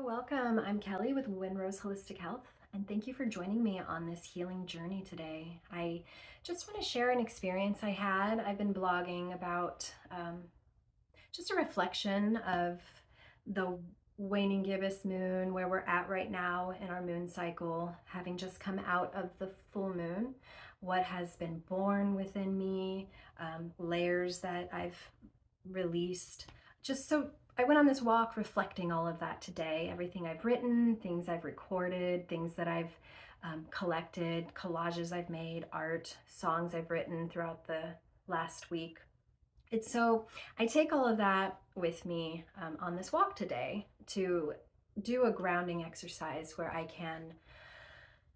welcome. I'm Kelly with Winrose Holistic Health, and thank you for joining me on this healing journey today. I just want to share an experience I had. I've been blogging about just a reflection of the waning gibbous moon, where we're at right now in our moon cycle, having just come out of the full moon, what has been born within me, layers that I've released. Just so I went on this walk reflecting all of that today, everything I've written, things I've recorded, things that I've collected, collages I've made, art, songs I've written throughout the last week. It's so I take all of that with me on this walk today to do a grounding exercise where I can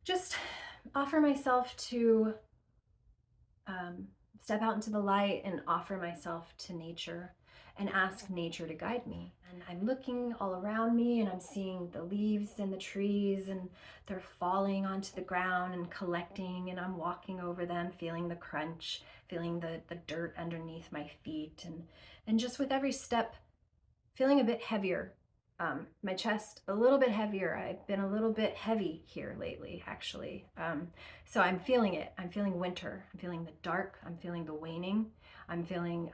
just offer myself to step out into the light and offer myself to nature and ask nature to guide me. And I'm looking all around me and I'm seeing the leaves in the trees and they're falling onto the ground and collecting, and I'm walking over them, feeling the crunch, feeling the dirt underneath my feet, and just with every step feeling a bit heavier. My chest a little bit heavier. I've been a little bit heavy here lately, actually. So I'm feeling it. I'm feeling winter. I'm feeling the dark. I'm feeling the waning. I'm feeling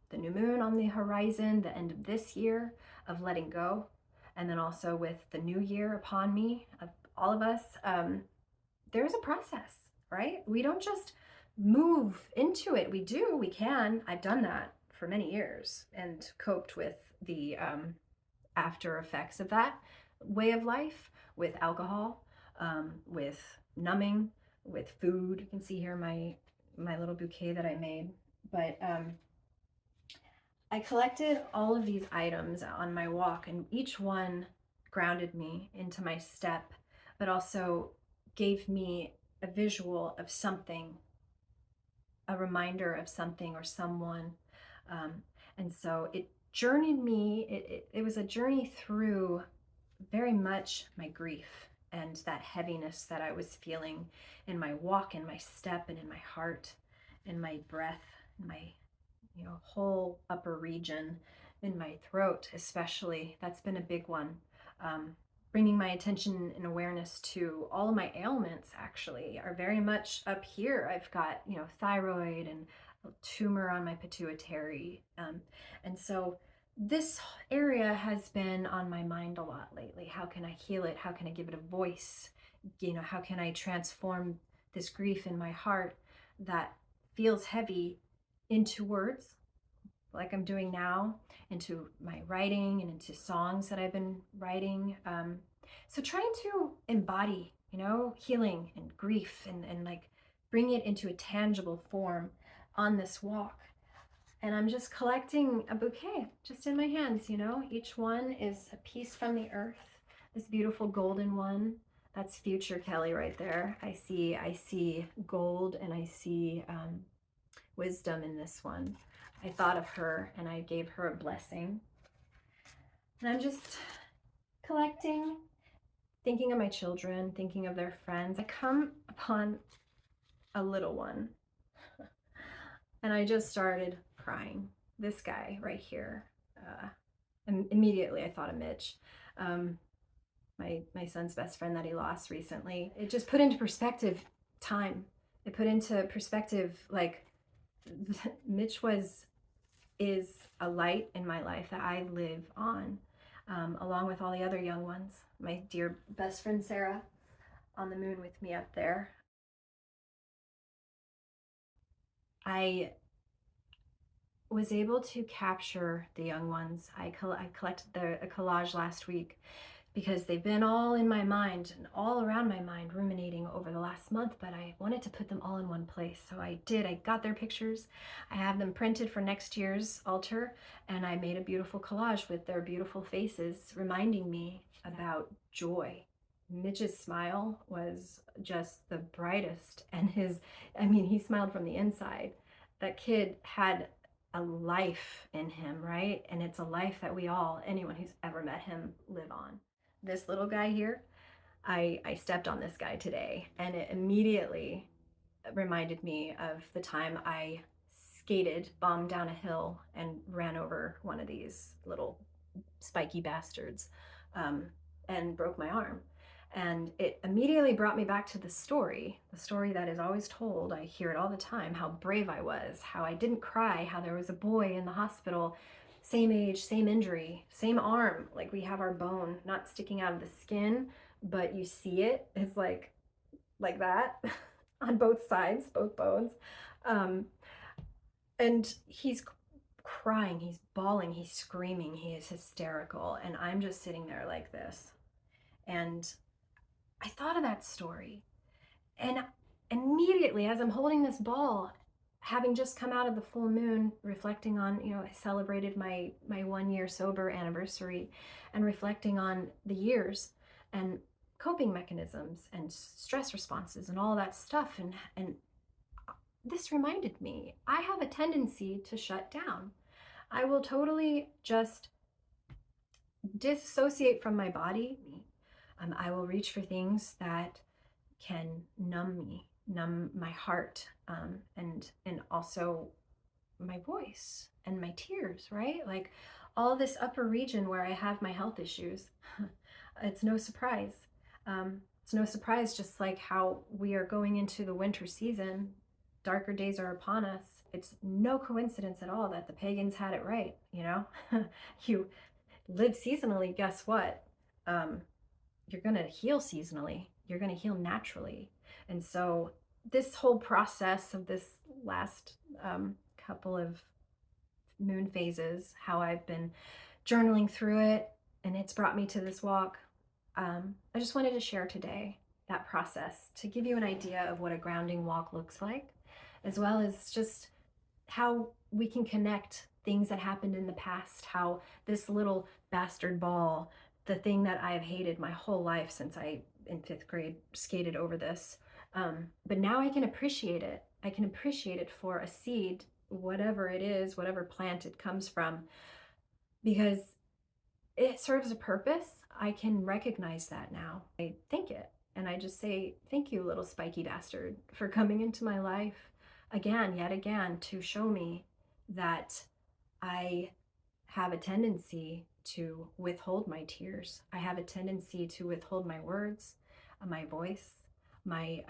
the new moon on the horizon, the end of this year of letting go. And then also with the new year upon me, of all of us, there's a process, right? We don't just move into it. We can. I've done that for many years and coped with the after effects of that way of life with alcohol, with numbing, with food. You can see here my little bouquet that I made. But I collected all of these items on my walk, and each one grounded me into my step, but also gave me a visual of something, a reminder of something or someone. And so it journeyed me, it was a journey through very much my grief and that heaviness that I was feeling in my walk, in my step, and in my heart, in my breath, in my whole upper region, in my throat especially. That's been a big one. Bringing my attention and awareness to all of my ailments actually are very much up here. I've got thyroid and a tumor on my pituitary, and so this area has been on my mind a lot lately. How can I heal it? How can I give it a voice? How can I transform this grief in my heart that feels heavy into words, like I'm doing now, into my writing and into songs that I've been writing. So trying to embody, healing and grief, and like bring it into a tangible form on this walk. And I'm just collecting a bouquet just in my hands, Each one is a piece from the earth. This beautiful golden one, that's future Kelly right there. I see gold, and I see wisdom in this one. I thought of her and I gave her a blessing. And I'm just collecting, thinking of my children, thinking of their friends. I come upon a little one and I just started crying. This guy right here. And immediately I thought of Mitch, my son's best friend that he lost recently. It just put into perspective time. It put into perspective, like, Mitch is a light in my life that I live on, along with all the other young ones. My dear best friend Sarah on the moon with me up there. I was able to capture the young ones. I collected a collage last week because they've been all in my mind and all around my mind, ruminating over the last month, but I wanted to put them all in one place. So I did. I got their pictures. I have them printed for next year's altar, and I made a beautiful collage with their beautiful faces, reminding me about joy. Mitch's smile was just the brightest, and he smiled from the inside. That kid had a life in him, right? And it's a life that anyone who's ever met him, live on. This little guy here, I stepped on this guy today, and it immediately reminded me of the time I bombed down a hill, and ran over one of these little spiky bastards. and broke my arm. And it immediately brought me back to the story that is always told. I hear it all the time, how brave I was, how I didn't cry, how there was a boy in the hospital, same age, same injury, same arm. Like we have our bone not sticking out of the skin, but you see it. It's like that on both sides, both bones. Um, and he's crying, he's bawling, he's screaming, he is hysterical. And I'm just sitting there like this. And I thought of that story. And immediately, as I'm holding this ball, having just come out of the full moon, reflecting on, I celebrated my 1 year sober anniversary, and reflecting on the years and coping mechanisms and stress responses and all that stuff. And this reminded me, I have a tendency to shut down. I will totally just disassociate from my body. I will reach for things that can numb me, numb my heart, and also my voice and my tears, right? Like all this upper region where I have my health issues. It's no surprise. It's no surprise, just like how we are going into the winter season, darker days are upon us. It's no coincidence at all that the pagans had it right, You live seasonally, guess what? You're going to heal seasonally. You're going to heal naturally. And so this whole process of this last couple of moon phases, how I've been journaling through it, and it's brought me to this walk. I just wanted to share today that process to give you an idea of what a grounding walk looks like, as well as just how we can connect things that happened in the past, how this little bastard ball, the thing that I've hated my whole life since I, in 5th grade, skated over this. But now I can appreciate it. I can appreciate it for a seed, whatever it is, whatever plant it comes from, because it serves a purpose. I can recognize that now. I thank it. And I just say, thank you, little spiky bastard, for coming into my life again, yet again, to show me that I have a tendency to withhold my tears. I have a tendency to withhold my words, my voice, my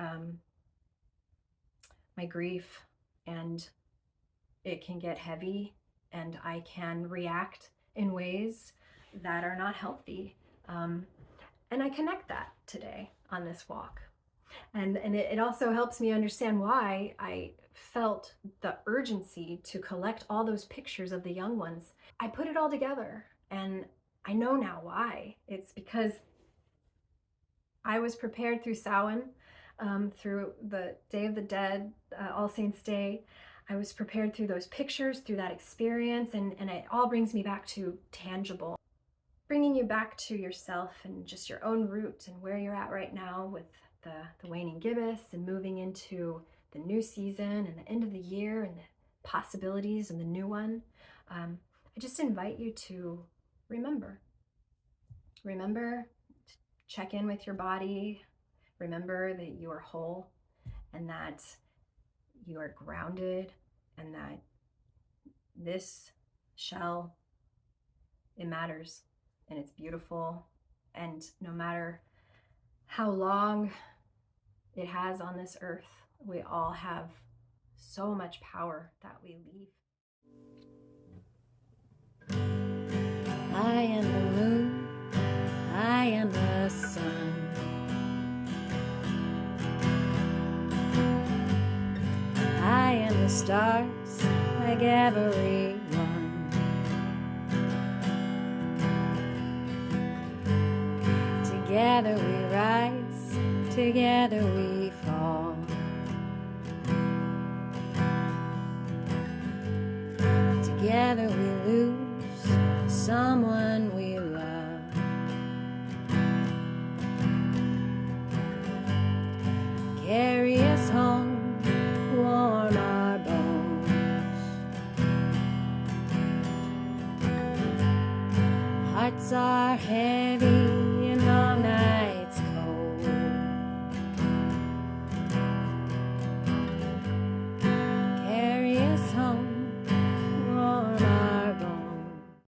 grief, and it can get heavy, and I can react in ways that are not healthy. And I connect that today on this walk. And it also helps me understand why I felt the urgency to collect all those pictures of the young ones. I put it all together, and I know now why. It's because I was prepared through Samhain, through the Day of the Dead, All Saints Day. I was prepared through those pictures, through that experience, and it all brings me back to tangible. Bringing you back to yourself and just your own root and where you're at right now with the waning gibbous, and moving into the new season and the end of the year and the possibilities and the new one. I just invite you to remember to check in with your body. Remember that you are whole, and that you are grounded, and that this shell, it matters, and it's beautiful. And no matter how long it has on this earth, we all have so much power that we leave. I am the moon, I am the sun. I am the stars, like everyone. Together we rise, together we fall. Together we lose someone we love. Carry us home, warm our bones. Hearts are heavy,